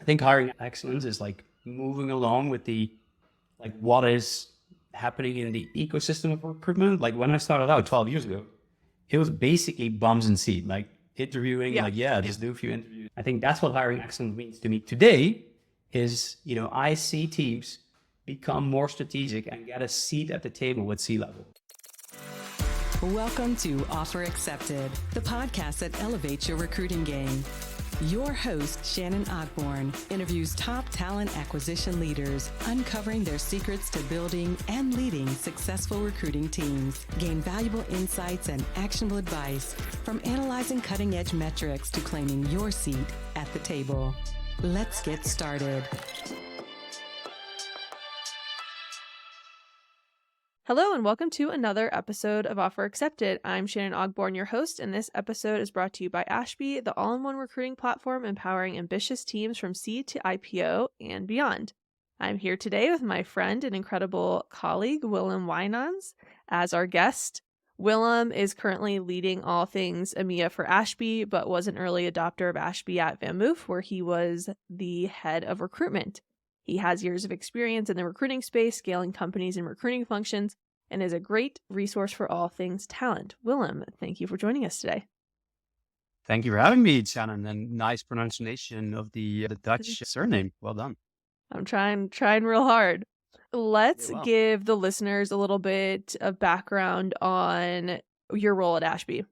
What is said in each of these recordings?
think hiring excellence is like moving along with what is happening in the ecosystem of recruitment. Like when I started out 12 years ago, it was basically bums and seat, like interviewing, just do a few interviews. I think that's what hiring excellence means to me today is, I see teams become more strategic and get a seat at the table with C-level. Welcome to Offer Accepted, the podcast that elevates your recruiting game. Your host, Shannon Ogborn, interviews top talent acquisition leaders, uncovering their secrets to building and leading successful recruiting teams. Gain valuable insights and actionable advice from analyzing cutting-edge metrics to claiming your seat at the table. Let's get started. Hello and welcome to another episode of Offer Accepted. I'm Shannon Ogborn, your host, and this episode is brought to you by Ashby, the all-in-one recruiting platform empowering ambitious teams from seed to IPO and beyond. I'm here today with my friend and incredible colleague, Willem Wijnans, as our guest. Willem is currently leading all things EMEA for Ashby, but was an early adopter of Ashby at Van Moof, where he was the head of recruitment. He has years of experience in the recruiting space, scaling companies and recruiting functions, and is a great resource for all things talent. Willem, thank you for joining us today. Thank you for having me, Shannon, and nice pronunciation of the Dutch surname. Well done. I'm trying real hard. Let's give the listeners a little bit of background on your role at Ashby.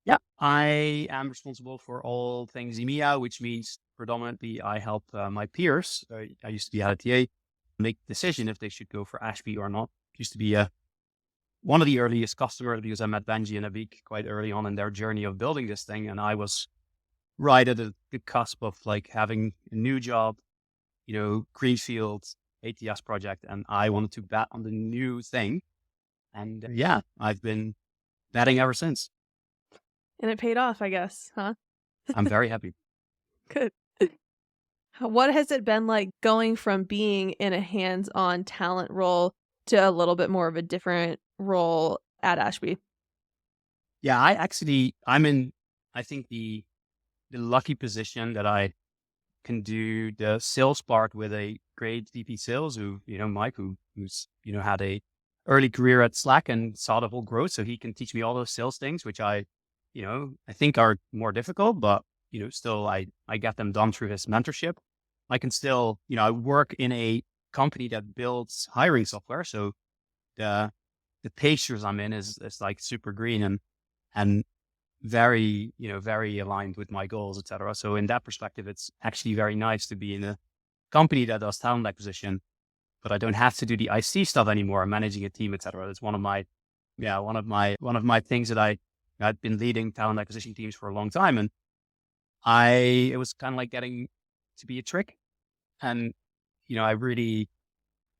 Yeah, I am responsible for all things EMEA, which means predominantly I help my peers. I used to be at TA, make the decision if they should go for Ashby or not. Used to be one of the earliest customers because I met Benji and Abik quite early on in their journey of building this thing. And I was right at the cusp of like having a new job, greenfield ATS project. And I wanted to bet on the new thing. And I've been betting ever since. And it paid off, I guess, huh? I'm very happy. Good. What has it been like going from being in a hands-on talent role to a little bit more of a different role at Ashby? Yeah, I'm in, I think the lucky position that I can do the sales part with a great VP sales Mike, who's had a early career at Slack and saw the whole growth. So he can teach me all those sales things, which I think are more difficult, but, still I get them done through his mentorship. I can still, I work in a company that builds hiring software. So the pastures I'm in is like super green and very, very aligned with my goals, et cetera. So in that perspective, it's actually very nice to be in a company that does talent acquisition, but I don't have to do the IC stuff anymore. I'm managing a team, et cetera. It's one of my things that I'd been leading talent acquisition teams for a long time. And it was kind of like getting to be a trick. And, I really,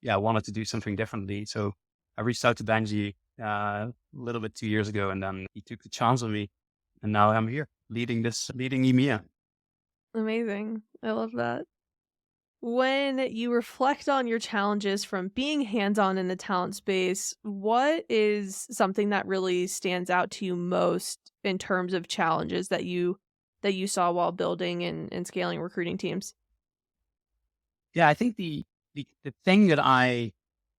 wanted to do something differently. So I reached out to Benji a little bit 2 years ago, and then he took the chance on me. And now I'm here leading EMEA. Amazing. I love that. When you reflect on your challenges from being hands-on in the talent space, what is something that really stands out to you most in terms of challenges that you saw while building and scaling recruiting teams? Yeah, I think the thing that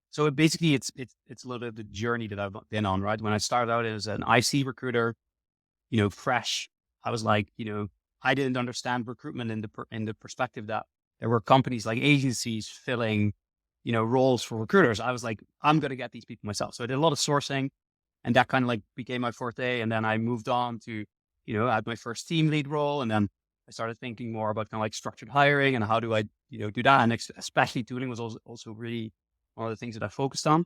so basically it's a little bit of the journey that I've been on, right? When I started out as an IC recruiter, fresh, I was like, I didn't understand recruitment in the perspective that there were companies like agencies filling, roles for recruiters. I was like, I'm going to get these people myself. So I did a lot of sourcing, and that kind of like became my forte. And then I moved on to, I had my first team lead role. And then I started thinking more about kind of like structured hiring and how do I, do that. And especially tooling was also really one of the things that I focused on.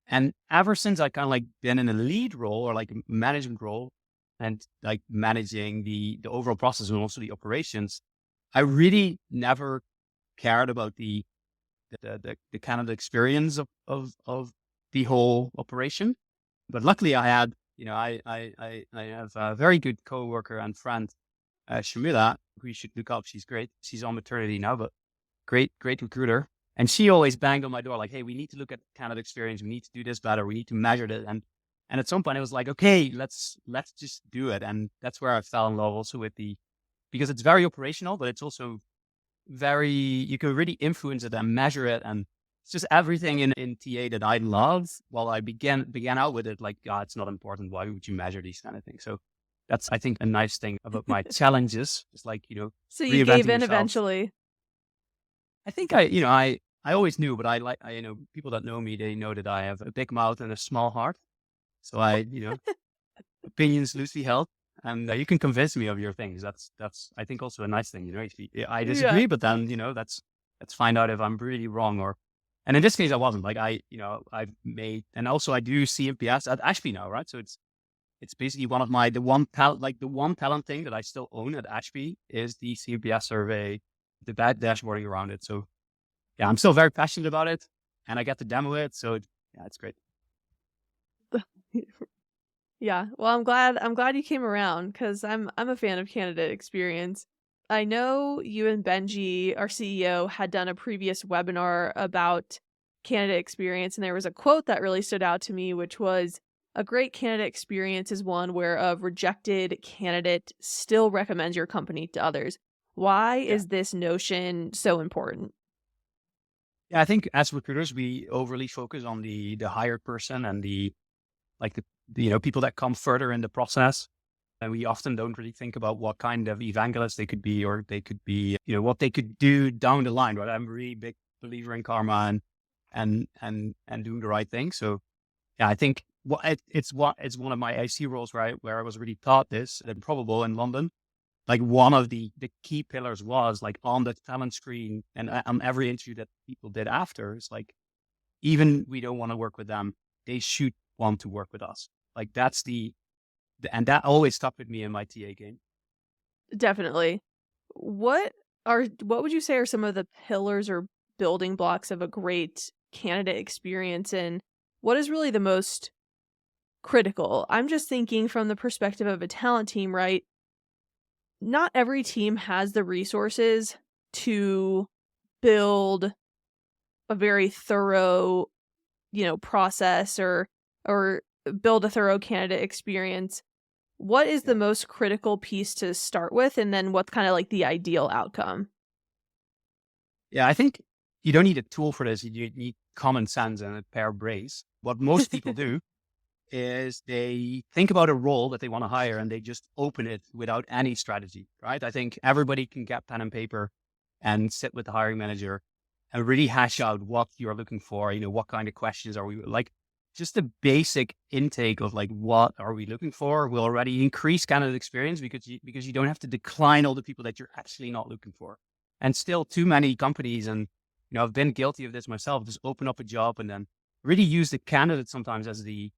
And ever since I kind of like been in a lead role or like a management role and like managing the overall process and also the operations, I really never cared about the kind of the experience of the whole operation. But luckily I had, I have a very good coworker and friend, Shamila, who you should look up. She's great. She's on maternity now, but great recruiter. And she always banged on my door like, hey, we need to look at candidate experience. We need to do this better. We need to measure it. And at some point I was like, okay, let's just do it. And that's where I fell in love also with because it's very operational, but it's also you can really influence it and measure it. And it's just everything in TA that I love. While I began out with it, like, God, it's not important. Why would you measure these kind of things? So that's, I think, a nice thing about my challenges. It's like, So you gave reinventing in yourself. eventually. I think I always knew, but people that know me, they know that I have a big mouth and a small heart. So opinions loosely held, and you can convince me of your things. That's I think also a nice thing. If I Yeah. disagree, but then let's find out if I'm really wrong or. And in this case, I wasn't. Like I've made, and also I do CMPS at Ashby now, right? So it's basically one of the one talent thing that I still own at Ashby is the CMPS survey, the bad dashboarding around it. So yeah, I'm still very passionate about it, and I get to demo it. So yeah, it's great. Yeah. Well, I'm glad you came around because I'm a fan of candidate experience. I know you and Benji, our CEO, had done a previous webinar about candidate experience, and there was a quote that really stood out to me, which was, "A great candidate experience is one where a rejected candidate still recommends your company to others." Why Yeah. is this notion so important? Yeah, I think as recruiters, we overly focus on the hired person and the people that come further in the process. And we often don't really think about what kind of evangelist they could be, or they could be, what they could do down the line, right? I'm a really big believer in karma and doing the right thing. So yeah, I think it's one of my IC roles where I was really taught this at Probable in London. Like one of the key pillars was like on the talent screen and on every interview that people did after, it's like, even we don't want to work with them, they should want to work with us. Like that's and that always stuck with me in my TA game. Definitely. What what would you say are some of the pillars or building blocks of a great candidate experience, and what is really the most critical? I'm just thinking from the perspective of a talent team, right? Not every team has the resources to build a very thorough, process or build a thorough candidate experience. What is the Yeah. most critical piece to start with, and then what's kind of like the ideal outcome? Yeah, I think you don't need a tool for this. You need common sense and a pair of brains. What most people do is they think about a role that they want to hire and they just open it without any strategy, right? I think everybody can get pen and paper and sit with the hiring manager and really hash out what you're looking for. What kind of questions are we like? Just the basic intake of like, what are we looking for will already increase candidate experience because you don't have to decline all the people that you're actually not looking for. And still too many companies, and I've been guilty of this myself, just open up a job and then really use the candidate sometimes as the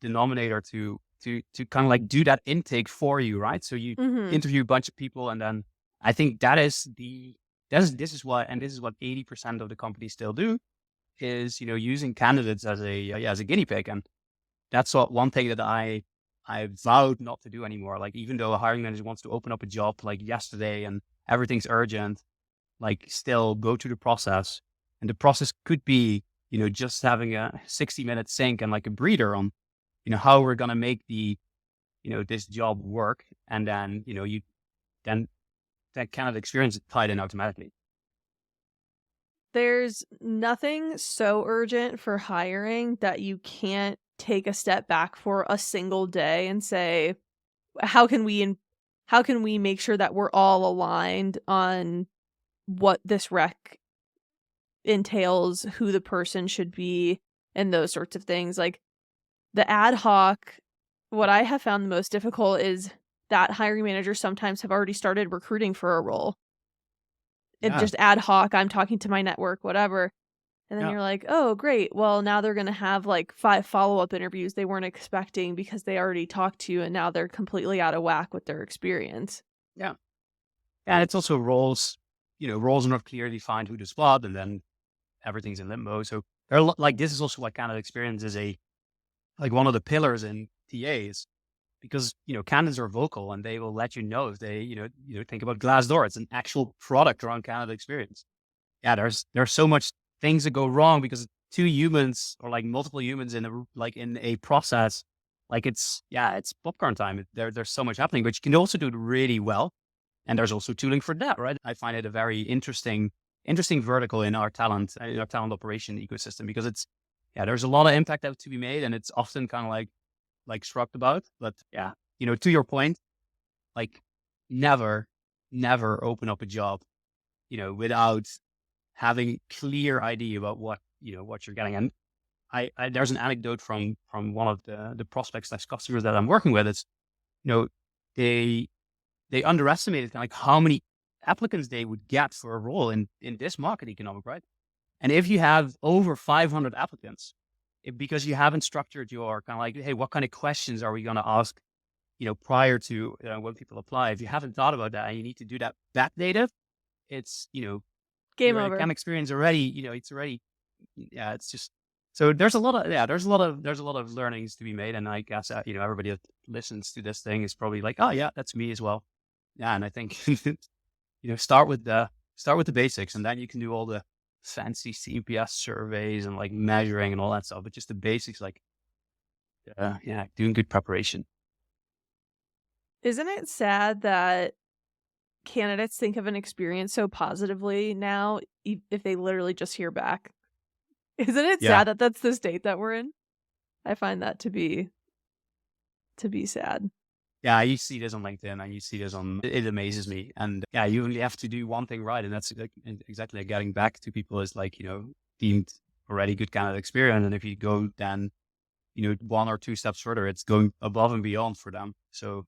denominator to kind of like do that intake for you, right? So you Mhm. interview a bunch of people, and then I think this is what 80% of the companies still do is using candidates as a guinea pig. And that's one thing that I vowed not to do anymore. Like, even though a hiring manager wants to open up a job like yesterday and everything's urgent, like, still go through the process. And the process could be just having a 60-minute sync and like a breather on how we're going to make this job work. And then then that kind of experience is tied in automatically. There's nothing so urgent for hiring that you can't take a step back for a single day and say, how can we make sure that we're all aligned on what this rec entails, who the person should be, and those sorts of things. Like the ad hoc, what I have found the most difficult is that hiring managers sometimes have already started recruiting for a role. It Yeah. just ad hoc, I'm talking to my network, whatever. And then Yeah. you're like, oh, great. Well, now they're going to have like 5 follow-up interviews they weren't expecting because they already talked to you, and now they're completely out of whack with their experience. Yeah. And it's also roles are not clearly defined who to spot, and then everything's in limbo. So like, this is also what kind of experience is like one of the pillars in TAs, because candidates are vocal and they will let you know if they think about Glassdoor. It's an actual product around candidate experience. Yeah, there's so much things that go wrong because two humans or like multiple humans in a process, like it's popcorn time. There's so much happening, but you can also do it really well. And there's also tooling for that, right? I find it a very interesting vertical in our talent operation ecosystem, because there's a lot of impact out to be made, and it's often kind of like shrugged about. But yeah, to your point, like never open up a job, without having clear idea about what you're getting. And I there's an anecdote from one of the prospects / customers that I'm working with. It's, they underestimated like how many applicants they would get for a role in this market economic, right? And if you have over 500 applicants, because you haven't structured your kind of like, hey, what kind of questions are we going to ask, prior to when people apply? If you haven't thought about that and you need to do that backdated, it's, Game your over. account experience already, it's already, it's just, so there's a lot of learnings to be made. And I guess, everybody that listens to this thing is probably like, oh yeah, that's me as well. Yeah. And I think, start with the basics, and then you can do all the fancy CPS surveys and like measuring and all that stuff. But just the basics, like, doing good preparation. Isn't it sad that candidates think of an experience so positively now if they literally just hear back? Isn't it sad that that's the state that we're in? I find that to be sad. Yeah, you see this on LinkedIn, and you see this it amazes me. And yeah, you only have to do one thing right. And that's exactly like getting back to people is like, deemed already good candidate experience. And if you go then, one or two steps further, it's going above and beyond for them. So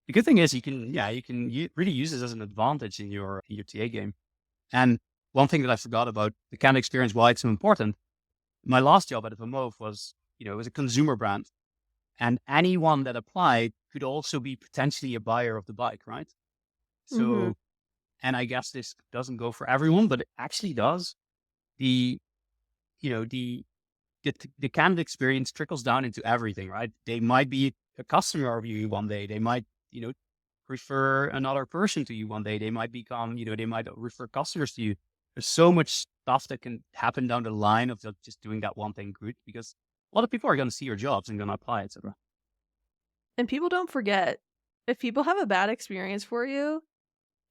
the good thing is you can really use this as an advantage in your TA game. And one thing that I forgot about the candidate experience, why it's so important. My last job at FMO was, it was a consumer brand. And anyone that applied could also be potentially a buyer of the bike, right? So, and I guess this doesn't go for everyone, but it actually does. The candidate experience trickles down into everything, right? They might be a customer of you one day. They might, refer another person to you one day. They might become, they might refer customers to you. There's so much stuff that can happen down the line of just doing that one thing good, because a lot of people are going to see your jobs and going to apply, etc. And people don't forget, if people have a bad experience for you,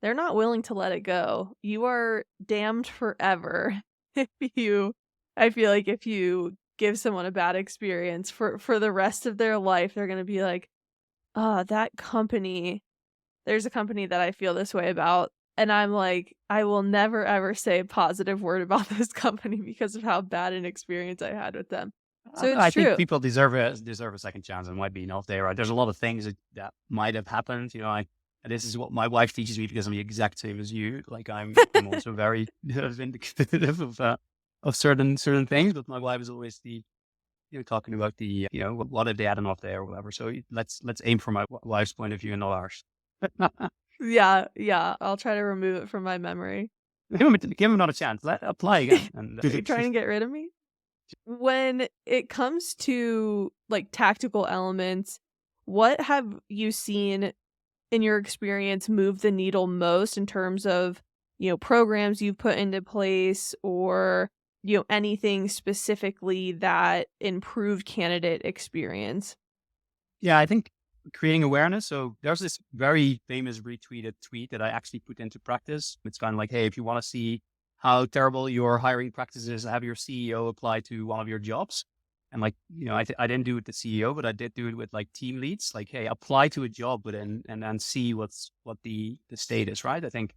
they're not willing to let it go. You are damned forever I feel like if you give someone a bad experience for the rest of their life, they're going to be like, oh, that company, there's a company that I feel this way about. And I'm like, I will never, ever say a positive word about this company because of how bad an experience I had with them. So it's I true. think people deserve a second chance, and might be enough there. Right? There's a lot of things that might have happened. This is what my wife teaches me, because I'm the exact same as you. Like I'm also very vindicative of certain things, but my wife is always talking about what if they had enough there or whatever. So let's aim for my wife's point of view and not ours. Yeah. I'll try to remove it from my memory. Give him another chance. Apply again. And Are you trying to get rid of me? When it comes to like tactical elements, what have you seen in your experience move the needle most in terms of, programs you've put into place, or, anything specifically that improved candidate experience? Yeah, I think creating awareness. So there's this very famous retweeted tweet that I actually put into practice. It's kind of like, hey, if you want to see how terrible your hiring practices, have your CEO apply to one of your jobs. And like, I didn't do it with the CEO, but I did do it with like team leads. Like, hey, apply to a job and then see what the state is, right? I think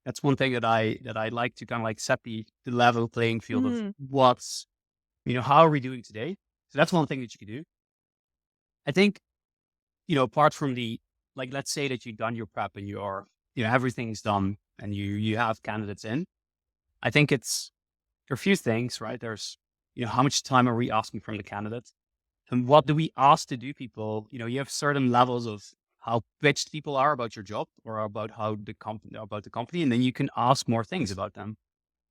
that's one thing that I like to kind of like set the level playing field of what's, how are we doing today? So that's one thing that you can do. I think, apart from like, let's say that you've done your prep and everything's done and you have candidates in. I think there are a few things, right? There's, how much time are we asking from the candidate? And what do we ask to do people? You have certain levels of how pitched people are about your job or about the company. And then you can ask more things about them.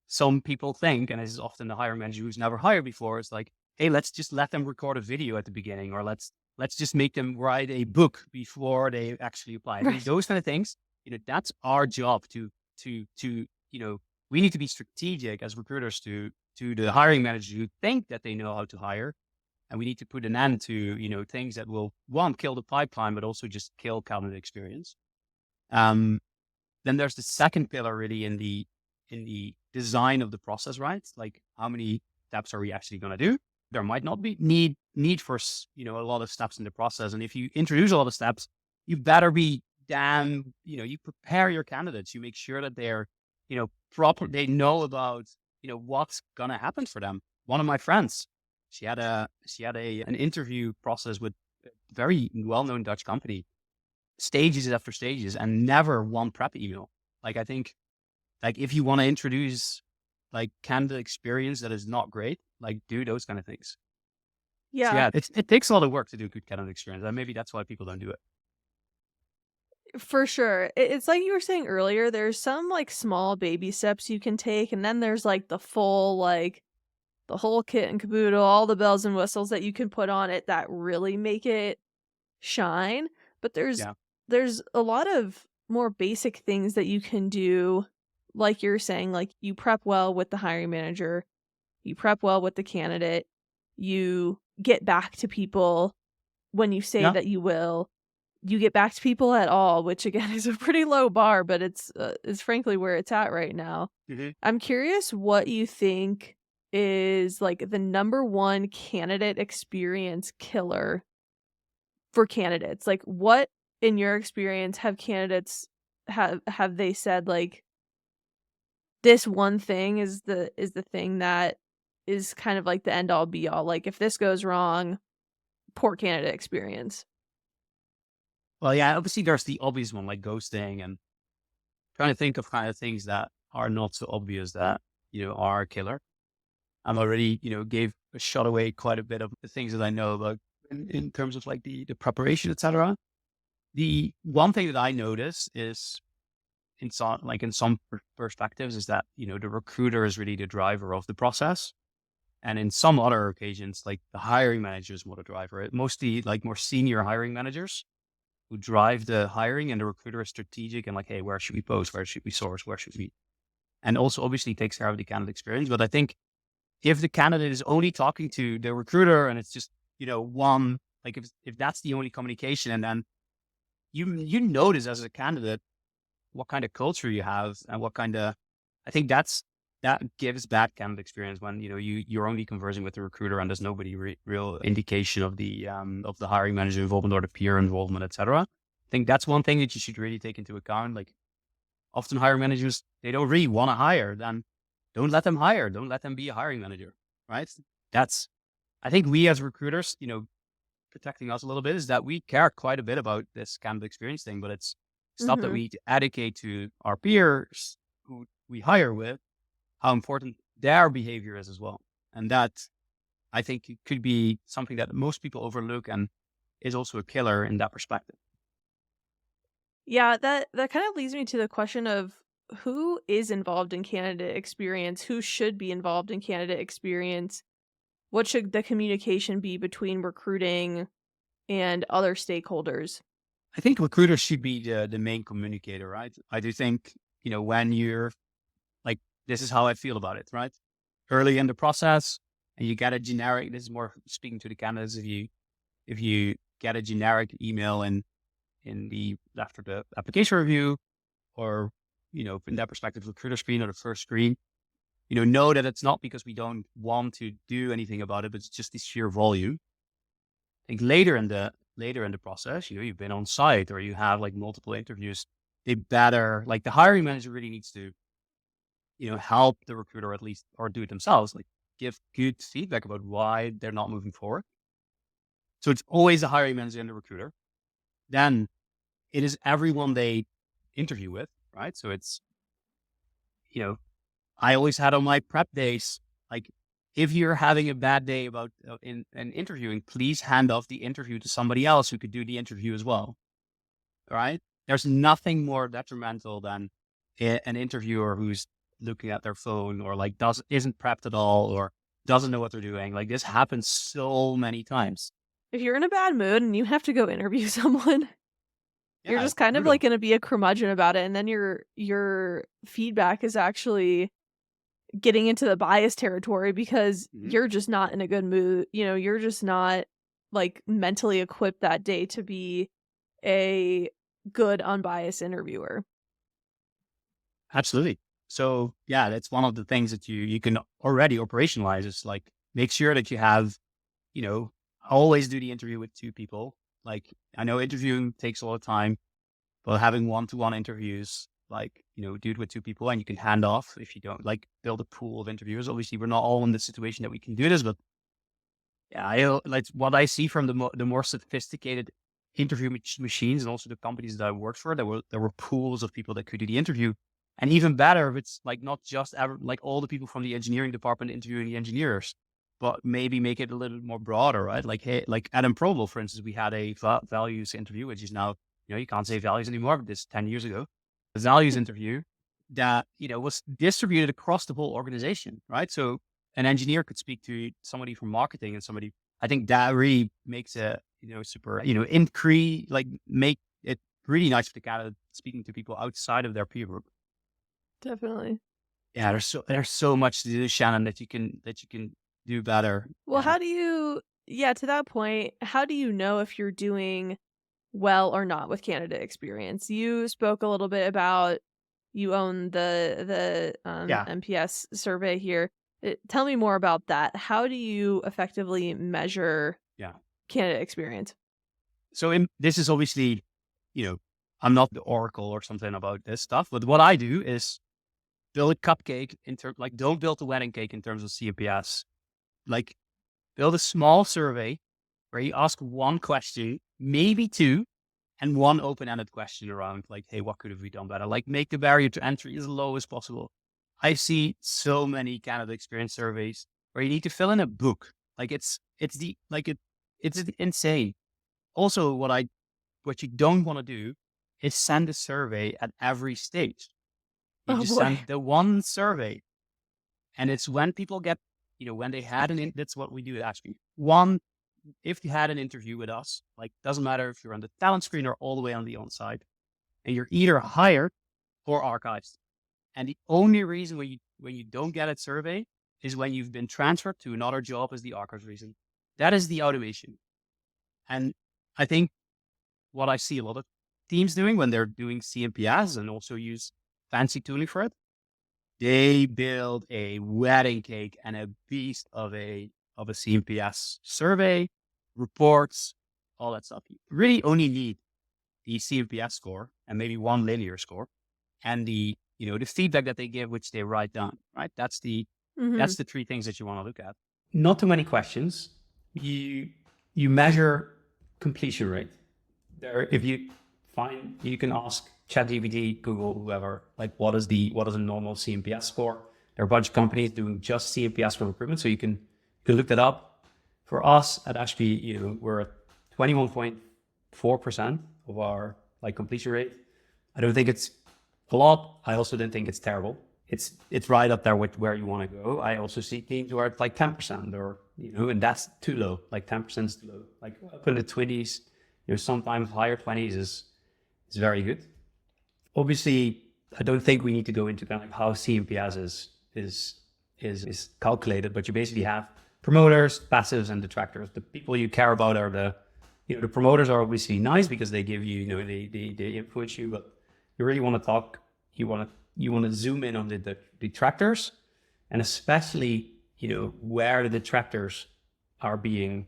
Some people think, and this is often the hiring manager who's never hired before, it's like, hey, let's just let them record a video at the beginning, or let's just make them write a book before they actually apply. Right. Those kind of things, that's our job to we need to be strategic as recruiters to the hiring managers who think that they know how to hire. And we need to put an end to, things that will, one, kill the pipeline, but also just kill candidate experience. Then there's the second pillar really in the design of the process, right? Like how many steps are we actually going to do? There might not be need for, a lot of steps in the process. And if you introduce a lot of steps, you better be damn, you prepare your candidates. You make sure that they're, proper, they know about, what's going to happen for them. One of my friends, she had an interview process with a very well-known Dutch company, stages after stages, and never one prep email. Like, I think, like, if you want to introduce like candidate experience that is not great, like do those kind of things. Yeah. So yeah, it takes a lot of work to do good candidate experience, and maybe that's why people don't do it. For sure. It's like you were saying earlier, there's some like small baby steps you can take, and then there's like the full, like the whole kit and caboodle, all the bells and whistles that you can put on it that really make it shine. But there's a lot of more basic things that you can do, like you're saying, like you prep well with the hiring manager, you prep well with the candidate, you get back to people when you say that you will. You get back to people at all, which again is a pretty low bar, but it's frankly where it's at right now. Mm-hmm. I'm curious what you think is like the number one candidate experience killer for candidates. Like, what in your experience have candidates have they said like this one thing is the thing that is kind of like the end all be all? Like, if this goes wrong, poor candidate experience. Well, yeah, obviously there's the obvious one like ghosting, and trying to think of kind of things that are not so obvious that, are a killer. I'm already, gave a shot away quite a bit of the things that I know about in terms of like the preparation, etc. The one thing that I notice is in some perspectives is that, the recruiter is really the driver of the process. And in some other occasions, like the hiring manager is more the driver. Mostly like more senior hiring managers who drive the hiring, and the recruiter is strategic and like, hey, where should we post? Where should we source? Where should we? And also obviously takes care of the candidate experience. But I think if the candidate is only talking to the recruiter and it's just, one, like if that's the only communication, and then you notice as a candidate what kind of culture you have and what kind of, I think that gives bad candidate experience when, you're only conversing with the recruiter and there's nobody real indication of the hiring manager involvement or the peer involvement, etc. I think that's one thing that you should really take into account. Like, often hiring managers, they don't really want to hire, then don't let them hire. Don't let them be a hiring manager, right? I think we as recruiters, protecting us a little bit is that we care quite a bit about this candidate experience thing, but it's stuff that we need to educate to our peers who we hire with, how important their behavior is as well. And that, I think, it could be something that most people overlook and is also a killer in that perspective. Yeah, that kind of leads me to the question of who is involved in candidate experience, who should be involved in candidate experience, what should the communication be between recruiting and other stakeholders? I think recruiters should be the main communicator, right? I do think, when you're like, this is how I feel about it, right? Early in the process, and you get a generic, this is more speaking to the candidates, if you get a generic email after the application review, or, in that perspective, recruiter screen or the first screen, know that it's not because we don't want to do anything about it, but it's just the sheer volume. I think later in the process, you've been on site or you have like multiple interviews, they better, like the hiring manager really needs to, help the recruiter at least, or do it themselves, like give good feedback about why they're not moving forward. So it's always the hiring manager and the recruiter. Then it is everyone they interview with, right? So it's, I always had on my prep days, like, if you're having a bad day about in interviewing, please hand off the interview to somebody else who could do the interview as well. All right. There's nothing more detrimental than an interviewer who's looking at their phone or like isn't prepped at all or doesn't know what they're doing. Like, this happens so many times. If you're in a bad mood and you have to go interview someone, you're just kind of like going to be a curmudgeon about it, and then your feedback is actually getting into the bias territory because you're just not in a good mood. You're just not like mentally equipped that day to be a good, unbiased interviewer? Absolutely. So yeah, that's one of the things that you can already operationalize is like make sure that you have, always do the interview with two people. Like I know interviewing takes a lot of time, but having one-to-one interviews, like, do it with two people and you can hand off if you don't like build a pool of interviewers. Obviously, we're not all in the situation that we can do this, but yeah, like what I see from the more sophisticated interview machines and also the companies that I worked for, there were pools of people that could do the interview. And even better if it's like not just like all the people from the engineering department interviewing the engineers, but maybe make it a little bit more broader, right? Like, hey, like at Improbable, for instance, we had a values interview, which is now, you can't say values anymore, but this 10 years ago, a values interview that, was distributed across the whole organization, right? So an engineer could speak to somebody from marketing and somebody, I think that really makes it, super, make it really nice for the candidate speaking to people outside of their peer group. Definitely. Yeah, there's so much to do, Shannon, that you can do better. Well, Yeah. to that point, how do you know if you're doing well or not with candidate experience? You spoke a little bit about you own the Yeah. MPS survey here. Tell me more about that. How do you effectively measure Yeah. candidate experience? So this is obviously, I'm not the oracle or something about this stuff, but what I do is build a cupcake like don't build a wedding cake in terms of CMPS. Like build a small survey where you ask one question, maybe two, and one open-ended question around like, hey, what could have we done better? Like make the barrier to entry as low as possible. I see so many candidate experience surveys where you need to fill in a book. Like it's insane. Also, what you don't want to do is send a survey at every stage. You Oh just boy. send the one survey. And it's when people get, when they had that's what we do at Ashby. If you had an interview with us, like doesn't matter if you're on the talent screen or all the way on the on-site, and you're either hired or archived. And the only reason when you don't get a survey is when you've been transferred to another job as the archives reason. That is the automation. And I think what I see a lot of teams doing when they're doing CMPS and also use fancy tooling for it, they build a wedding cake and a beast of a CMPS survey, reports, all that stuff. You really only need the CMPS score and maybe one linear score and the feedback that they give, which they write down, right? That's the three things that you want to look at. Not too many questions. You measure completion rate. If you you can ask ChatGPT, Google, whoever, like what is a normal CMPS score? There are a bunch of companies doing just CMPS for recruitment, so you can look that up. For us at Ashby, we're at 21.4% of our completion rate. I don't think it's a lot. I also don't think it's terrible. It's right up there with where you want to go. I also see teams who are at 10% or and that's too low. 10% is too low. Like up in the 20s, sometimes higher 20s is very good. Obviously, I don't think we need to go into kind of how CMPS is calculated, but you basically have promoters, passives, and detractors. The people you care about are the promoters are obviously nice because they give you, they influence you, but you really want to talk, you want to zoom in on the detractors, and especially, where the detractors are being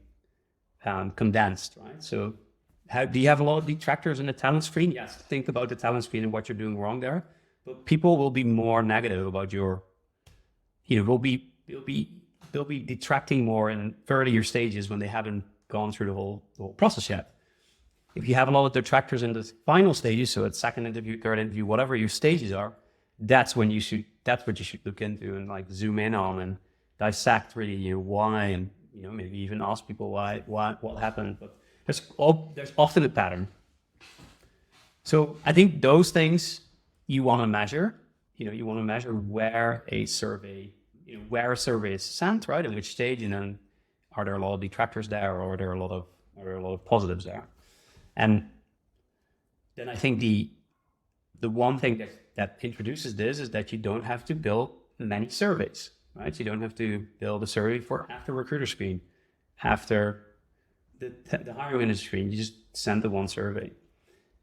condensed, right? So do you have a lot of detractors in the talent screen? Yes. Think about the talent screen and what you're doing wrong there. But people will be more negative about they'll be detracting more in earlier stages when they haven't gone through the whole process yet. If you have a lot of detractors in the final stages, so at second interview, third interview, whatever your stages are, that's what you should look into and zoom in on and dissect really, why, and maybe even ask people why what happened. But there's often a pattern. So I think those things you want to measure. You want to measure where a survey is sent, right? In which stage, and then are there a lot of detractors there, or are there a lot of positives there? And then I think the one thing that introduces this is that you don't have to build many surveys, right? You don't have to build a survey for after recruiter screen, after the hiring manager screen. You just send the one survey.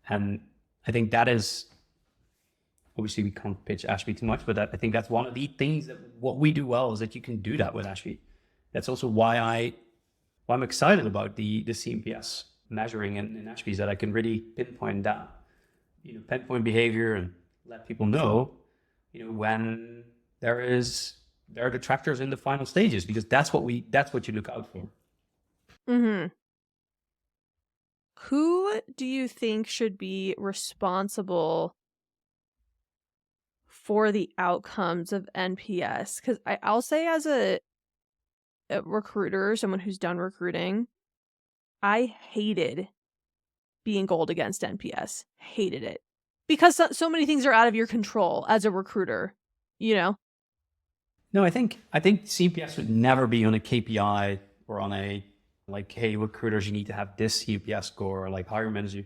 And I think that is, obviously we can't pitch Ashby too much, but I think that's one of the things that what we do well is that you can do that with Ashby. That's also why I'm excited about the CMPS measuring in Ashby, is that I can really pinpoint that, pinpoint behavior and let people know, when there are detractors in the final stages, because that's what you look out for. Mm-hmm. Who do you think should be responsible for the outcomes of NPS? Because I'll say, as a recruiter, someone who's done recruiting, I hated being gold against NPS. Hated it. Because so many things are out of your control as a recruiter, No, I think CPS would never be on a KPI or on a, like, hey, recruiters, you need to have this CPS score, or like hiring managers.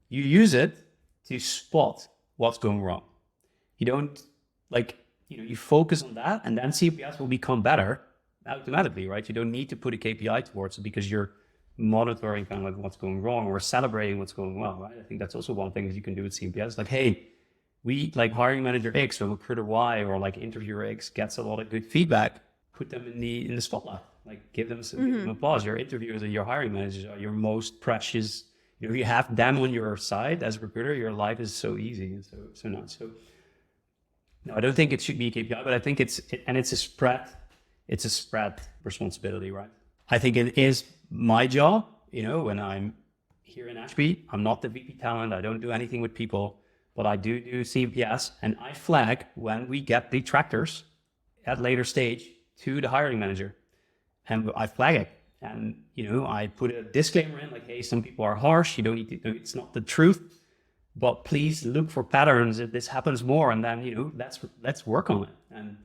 You use it to spot what's going wrong. You don't, you focus on that, and then CPS will become better automatically, right? You don't need to put a KPI towards it, because you're monitoring kind of like what's going wrong or celebrating what's going well, right? I think that's also one thing that you can do with CPS. Like, hey, we, like, hiring manager X or recruiter Y or like interviewer X gets a lot of good feedback, put them in the spotlight, like give them applause. Your interviewers and your hiring managers are your most precious. If you have them on your side as a recruiter, your life is so easy and so nice. So no, I don't think it should be a KPI, but I think it's a spread responsibility, right? I think it is my job, when I'm here in Ashby, I'm not the VP talent. I don't do anything with people, but I do CPS, and I flag when we get detractors at later stage to the hiring manager, and I flag it. And, I put a disclaimer in, like, hey, some people are harsh. You don't need to, it's not the truth, but please look for patterns if this happens more. And then, let's work on it. And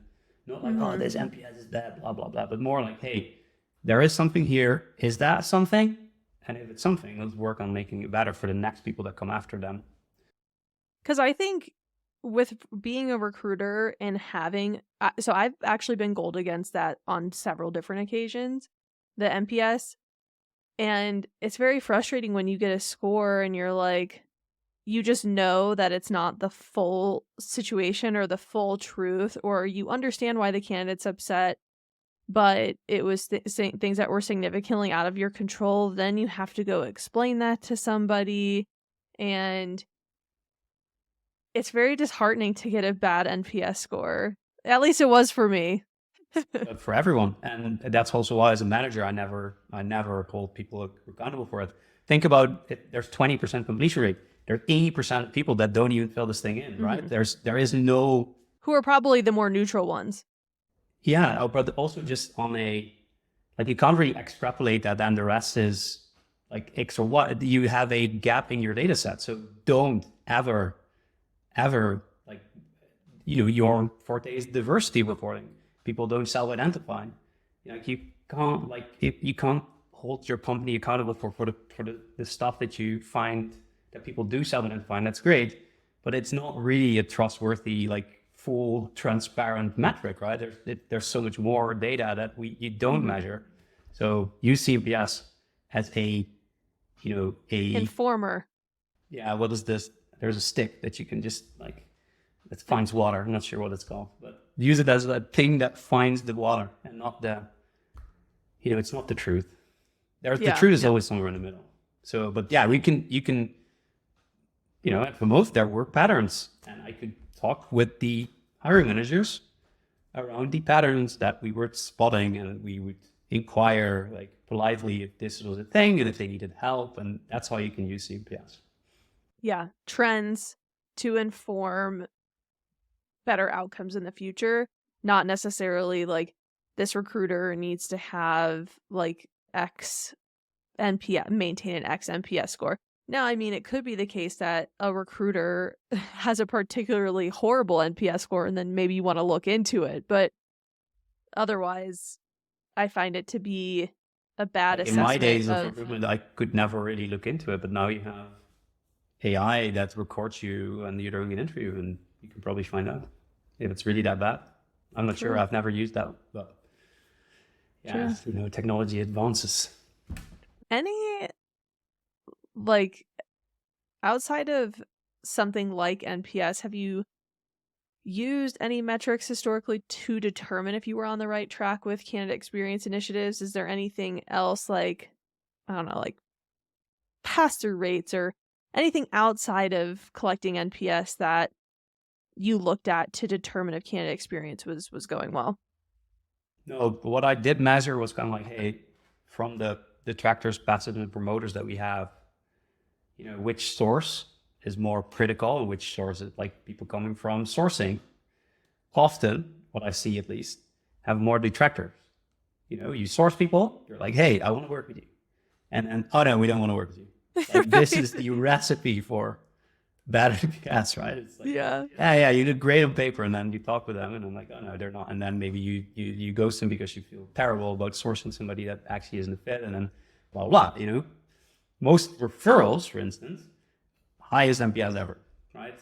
not like, oh, this NPS is bad, blah, blah, blah, but more like, hey, there is something here. Is that something? And if it's something, let's work on making it better for the next people that come after them. Because I think with being a recruiter and having, so I've actually been gold against that on several different occasions, the NPS. And it's very frustrating when you get a score and you're like, you just know that it's not the full situation or the full truth, or you understand why the candidate's upset, but it was things that were significantly out of your control. Then you have to go explain that to somebody, and it's very disheartening to get a bad NPS score. At least it was for me. For everyone. And that's also why, as a manager, I never hold people accountable for it. Think about it. There's 20% completion rate. There's 80% of people that don't even fill this thing in, right? There is no... Who are probably the more neutral ones. Yeah, but also just on a, like, you can't really extrapolate that and the rest is like X or Y. You have a gap in your data set. So don't ever, like, your forte is diversity reporting. People don't self-identify. You can't hold your company accountable for the stuff that you find that people do self-identify, and that's great, but it's not really a trustworthy, like, full transparent metric, right? There's so much more data that you don't measure. So use CPS as a informer. Yeah, what is this? There's a stick that you can just, like, that finds water. I'm not sure what it's called, but use it as a thing that finds the water and not it's not the truth. The truth is always somewhere in the middle. So, but yeah, you can, and for most there were patterns, and I could talk with the hiring managers around the patterns that we were spotting, and we would inquire, like, politely if this was a thing and if they needed help, and that's how you can use CPS. Yeah, trends to inform better outcomes in the future, not necessarily like this recruiter needs to have like X NPS, maintain an X NPS score. Now, I mean, it could be the case that a recruiter has a particularly horrible NPS score, and then maybe you want to look into it. But otherwise, I find it to be a bad assessment. In my days of recruitment, I could never really look into it. But now you have AI that records you and you're doing an interview, and you can probably find out if it's really that bad. I'm not sure. I've never used that, but yeah, technology advances. Any, like, outside of something like NPS, have you used any metrics historically to determine if you were on the right track with candidate experience initiatives? Is there anything else like, I don't know, like pass-through rates or anything outside of collecting NPS that you looked at to determine if candidate experience was going well? No, but what I did measure was kind of like, hey, from the detractors, passives, and promoters that we have, which source is more critical and which source is like people coming from sourcing. Often, what I see at least, have more detractors. You source people, you're like, hey, I want to work with you. And then, oh no, we don't want to work with you. Like, this is the recipe for bad NPS, right? It's like, yeah, you did great on paper, and then you talk with them, and I'm like, oh no, they're not. And then maybe you ghost them because you feel terrible about sourcing somebody that actually isn't a fit, and then blah blah. Most referrals, for instance, highest NPS ever, right?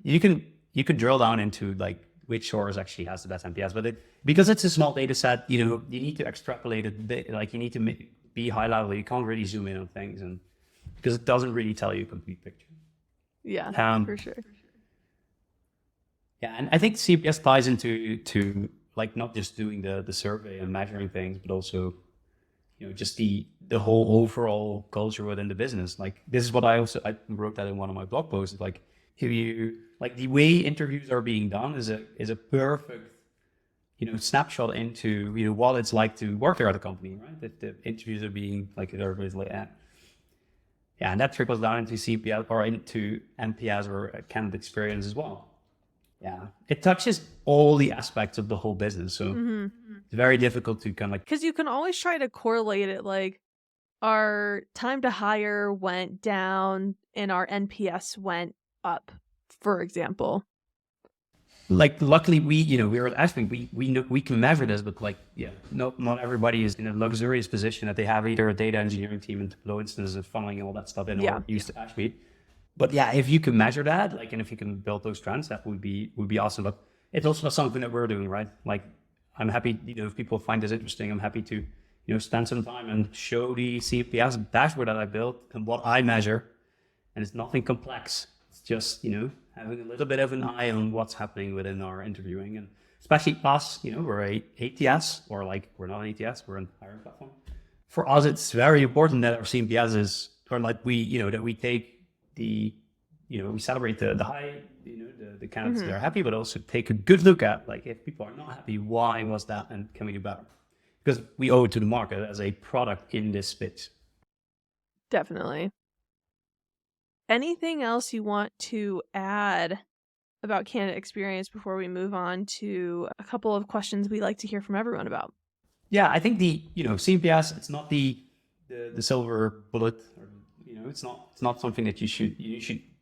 You can drill down into like which source actually has the best NPS, but because it's a small data set, you need to extrapolate it. Like you need to be high level. You can't really zoom in on things, and because it doesn't really tell you a complete picture. Yeah, for sure. Yeah, and I think CPS ties into like not just doing the survey and measuring things, but also just the whole overall culture within the business. Like this is what I wrote that in one of my blog posts. Like if you like the way interviews are being done is a perfect snapshot into what it's like to work there at a company, right? That the interviews are being like everybody's like yeah, and that trickles down into CPS or into NPS or candidate experience as well. Yeah, it touches all the aspects of the whole business. So it's very difficult to kind of like... Because you can always try to correlate it, like our time to hire went down and our NPS went up, for example. Like, luckily we were at Ashby, we can measure this, but like, not everybody is in a luxurious position that they have either a data engineering team and low instances of funneling all that stuff in or used to Ashby. But yeah, if you can measure that, like, and if you can build those trends, that would be awesome. But it's also something that we're doing, right? Like, I'm happy, if people find this interesting, I'm happy to, spend some time and show the CPS dashboard that I built and what I measure. And it's nothing complex. It's just, having a little bit of an eye on what's happening within our interviewing. And especially us, we're a ATS, or like, we're not an ATS, we're a hiring platform. For us, it's very important that our CPS is, or like that we take we celebrate the high, the candidates that are happy, but also take a good look at, like, if people are not happy, why was that, and can we do better? Because we owe it to the market as a product in this space. Definitely. Anything else you want to add about candidate experience before we move on to a couple of questions we like to hear from everyone about? Yeah, I think the CPS, it's not the silver bullet, or it's not something that you should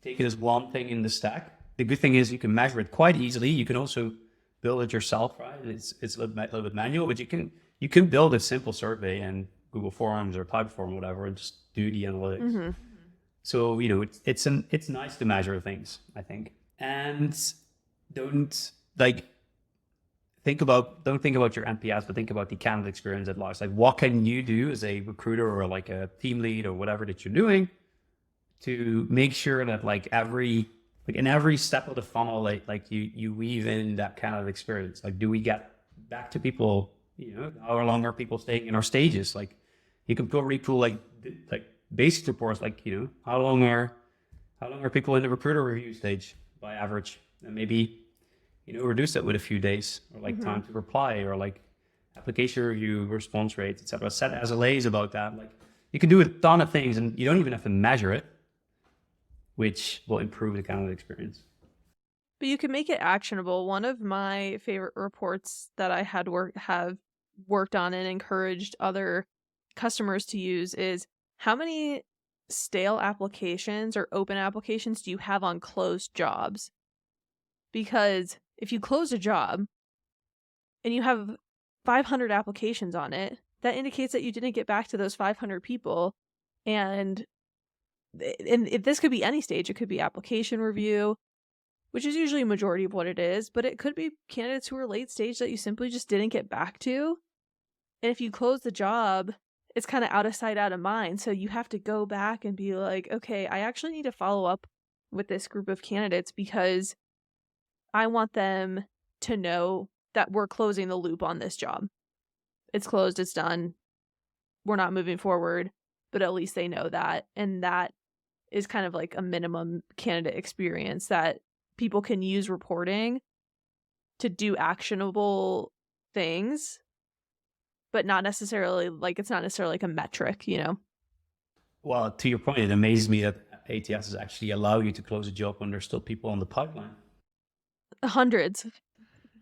take it as one thing in the stack. The good thing is you can measure it quite easily. You can also build it yourself, right? It's a little bit manual, but you can build a simple survey in Google Forms or Typeform or whatever and just do the analytics. So it's nice to measure things, I think, and don't think about your NPS, but think about the candidate experience at large. Like, what can you do as a recruiter or like a team lead or whatever that you're doing to make sure that in every step of the funnel, like you weave in that candidate experience. Like, do we get back to people? How long are people staying in our stages? Like, you can really pull like basic reports, like, how long are people in the recruiter review stage by average, and maybe reduce that with a few days, or like time to reply, or like application review response rates, etc. Set SLAs about that. Like, you can do a ton of things, and you don't even have to measure it, which will improve the candidate experience. But you can make it actionable. One of my favorite reports that I have worked on and encouraged other customers to use is how many stale applications or open applications do you have on closed jobs? Because if you close a job and you have 500 applications on it, that indicates that you didn't get back to those 500 people. And if this could be any stage, it could be application review, which is usually a majority of what it is, but it could be candidates who are late stage that you simply just didn't get back to. And if you close the job, it's kind of out of sight, out of mind. So you have to go back and be like, okay, I actually need to follow up with this group of candidates because I want them to know that we're closing the loop on this job. It's closed, it's done. We're not moving forward, but at least they know that. And that is kind of like a minimum candidate experience that people can use reporting to do actionable things, but not necessarily like, it's not necessarily like a metric, you know? Well, to your point, it amazes me that ATSs actually allow you to close a job when there's still people on the pipeline. Hundreds.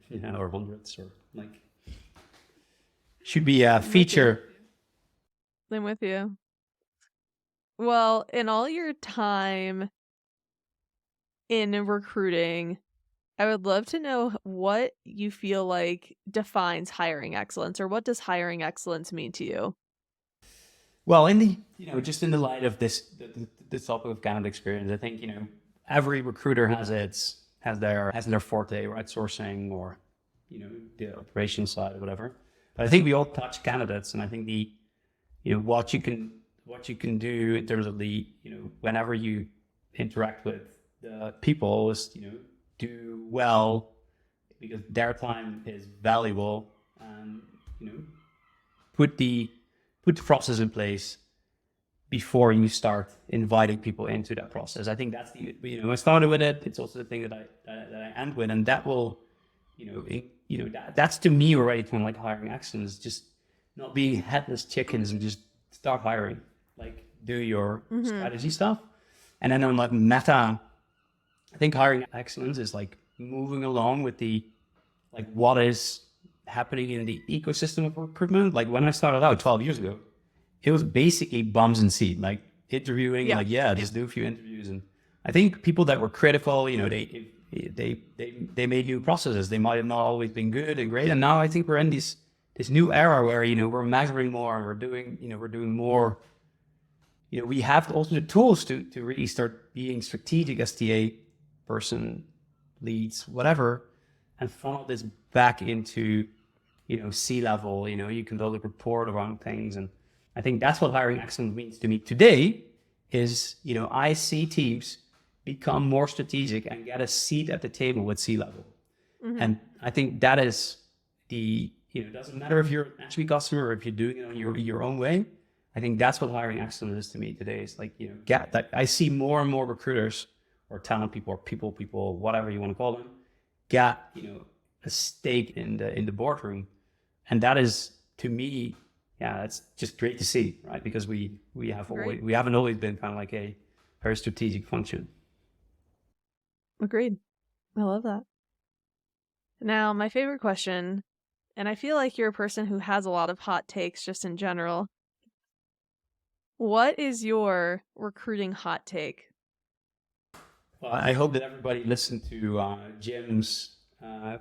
Yeah, or hundreds, or like, should be a feature. I'm with you. Well, in all your time in recruiting, I would love to know what you feel like defines hiring excellence, or what does hiring excellence mean to you? Well, in the, just in the light of this topic of candidate experience, I think, every recruiter has their forte, right? Sourcing, or, the operations side or whatever. But I think we all touch candidates, and I think what you can do in terms of whenever you interact with the people is, do well, because their time is valuable, and, put the process in place before you start inviting people into that process. I think that's I started with it. It's also the thing that I end with, and that will, that's to me already kind of like hiring excellence, just not being headless chickens and just start hiring, like do your strategy stuff. And then on like meta, I think hiring excellence is like moving along with what is happening in the ecosystem of recruitment. Like when I started out 12 years ago, it was basically bums and seat, like interviewing, just do a few interviews. And I think people that were critical, they made new processes. They might have not always been good and great. And now I think we're in this new era where, we're measuring more, and we're doing more. We have also the tools to really start being strategic as TA person, leads, whatever, and funnel this back into, C-level. You can build a report around things. And I think that's what hiring excellence means to me today is, I see teams become more strategic and get a seat at the table with C-level. Mm-hmm. And I think that is it doesn't matter if you're an Ashby customer or if you're doing it on your own way. I think that's what hiring excellence is to me today. It's like, I see more and more recruiters or talent people or people, whatever you want to call them, get, a stake in the boardroom. And that is, to me, it's just great to see, right? Because we haven't always been kind of like a very strategic function. Agreed. I love that. Now, my favorite question, and I feel like you're a person who has a lot of hot takes just in general. What is your recruiting hot take? Well, I hope that everybody listened to Jim's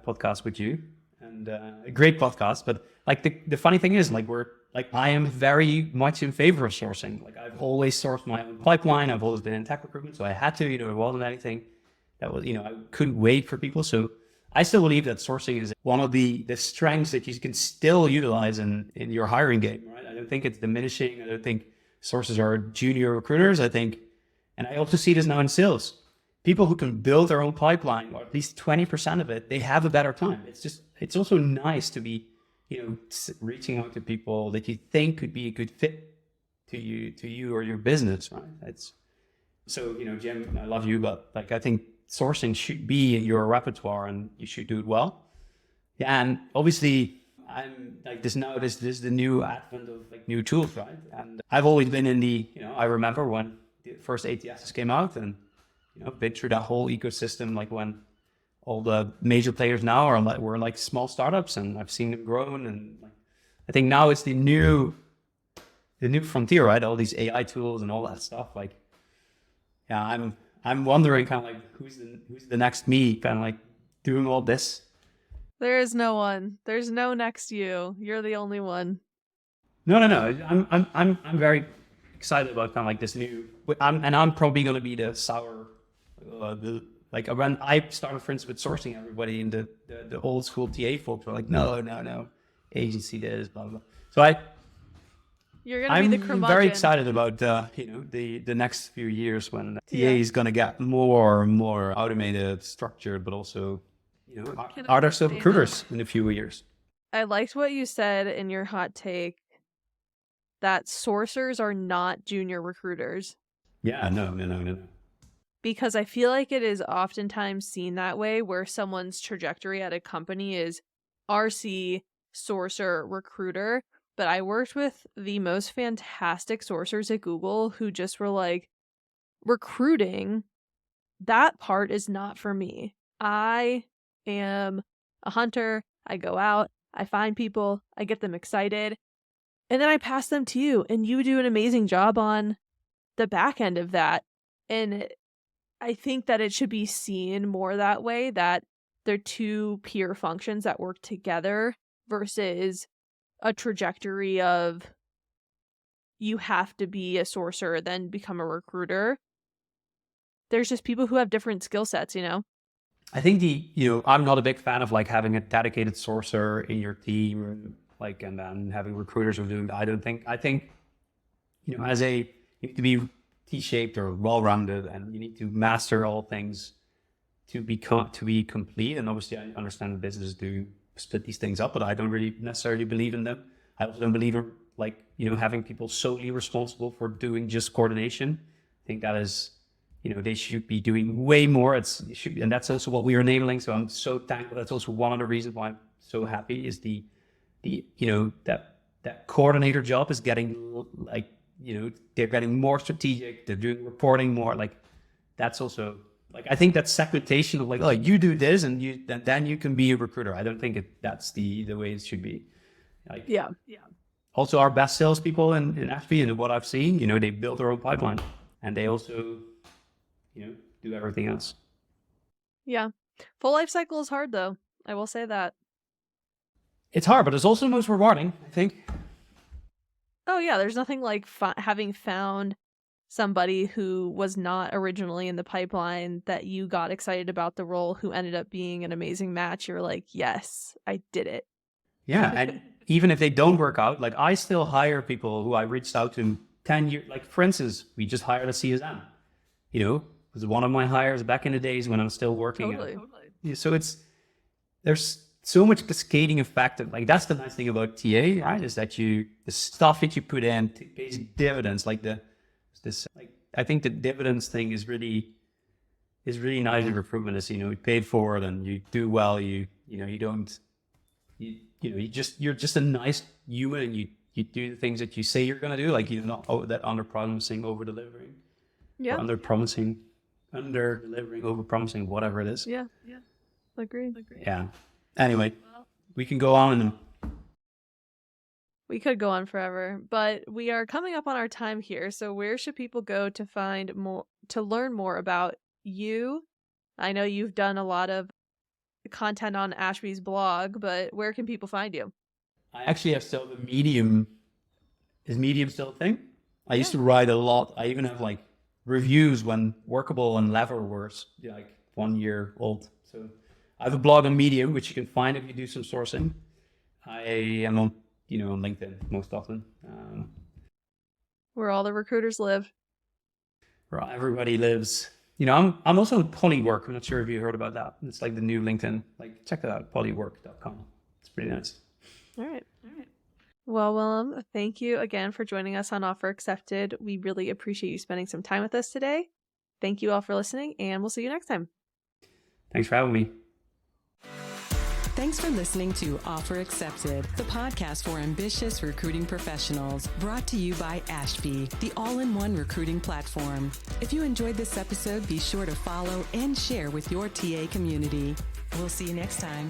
podcast with you, and a great podcast. But like the funny thing is, I am very much in favor of sourcing. Like I've always sourced my own pipeline. I've always been in tech recruitment, so I had to. It wasn't anything that was, I couldn't wait for people. So I still believe that sourcing is one of the strengths that you can still utilize in your hiring game, right? I don't think it's diminishing. I don't think sources are junior recruiters. I think, and I also see this now in sales. People who can build their own pipeline, or at least 20% of it, they have a better time. It's also nice to be, reaching out to people that you think could be a good fit to you or your business, right? Jim, I love you, but I think sourcing should be in your repertoire and you should do it well. Yeah, and obviously I'm like this now, this is the new advent of new tools, right? And I've always been in I remember when the first ATSs came out, and been through that whole ecosystem, like when all the major players now were like small startups, and I've seen them grow. And I think now it's the new frontier, right? All these AI tools and all that stuff. I'm wondering kind of like who's the next me, kind of like doing all this. There is no one. There's no next you. You're the only one. No. I'm very excited about kind of like this new. I'm probably going to be the sour. When I started, for instance, with sourcing, everybody in the old school TA folks were like, no, agency this, blah blah. So You're going to be the I'm curmudgeon. very excited about the next few years when TA is going to get more and more automated, structured, but also, are there still recruiters in a few years? I liked what you said in your hot take that sourcers are not junior recruiters. Yeah, no. Because I feel like it is oftentimes seen that way, where someone's trajectory at a company is RC, sourcer, recruiter. But I worked with the most fantastic sourcers at Google who just were like, recruiting, that part is not for me. I am a hunter. I go out, I find people, I get them excited, and then I pass them to you, and you do an amazing job on the back end of that. And I think that it should be seen more that way, that they're two peer functions that work together versus a trajectory of you have to be a sourcer, then become a recruiter. There's just people who have different skill sets, I think I'm not a big fan of like having a dedicated sourcer in your team, like, and then having recruiters who are doing that. I think, you need to be T-shaped or well-rounded, and you need to master all things to be complete. And obviously I understand the businesses do split these things up, but I don't really necessarily believe in them. I also don't believe in having people solely responsible for doing just coordination. I think that is, they should be doing way more. And that's also what we are enabling. So I'm so thankful. That's also one of the reasons why I'm so happy is that coordinator job is getting they're getting more strategic. They're doing reporting more. That's also I think that segmentation of you do this and then you can be a recruiter. I don't think that's the way it should be. Yeah. Also, our best salespeople in Ashby, and what I've seen, they build their own pipeline, and they also, do everything else. Yeah. Full life cycle is hard, though. I will say that. It's hard, but it's also most rewarding, I think. Oh, yeah. There's nothing like having found somebody who was not originally in the pipeline that you got excited about the role, who ended up being an amazing match. You're like, yes, I did it. Yeah. And even if they don't work out, I still hire people who I reached out to 10 years. For instance, we just hired a CSM, it was one of my hires back in the days when I'm still working. Totally. So there's so much cascading effect. That's the nice thing about TA, right? Is that the stuff that you put in pays dividends. I think the dividends thing is really nice in recruitment. Is you paid for it and you do well. You're just a nice human, and you do the things that you say you're gonna do. You're not that under promising, over delivering. Yeah. Under promising, under delivering, over promising, whatever it is. Yeah. Agree. Yeah. Anyway, we can go on. We could go on forever, but we are coming up on our time here. So where should people go to learn more about you? I know you've done a lot of content on Ashby's blog, but where can people find you? I actually have still the Medium. Is Medium still a thing? I used to write a lot. I even have reviews when Workable and Lever were 1 year old. So I have a blog on Medium, which you can find if you do some sourcing. I am on LinkedIn most often. Where all the recruiters live. Where everybody lives. I'm also on Polywork. I'm not sure if you heard about that. It's the new LinkedIn. Check that out, polywork.com. It's pretty nice. All right. Well, Willem, thank you again for joining us on Offer Accepted. We really appreciate you spending some time with us today. Thank you all for listening, and we'll see you next time. Thanks for having me. Thanks for listening to Offer Accepted, the podcast for ambitious recruiting professionals, brought to you by Ashby, the all-in-one recruiting platform. If you enjoyed this episode, be sure to follow and share with your TA community. We'll see you next time.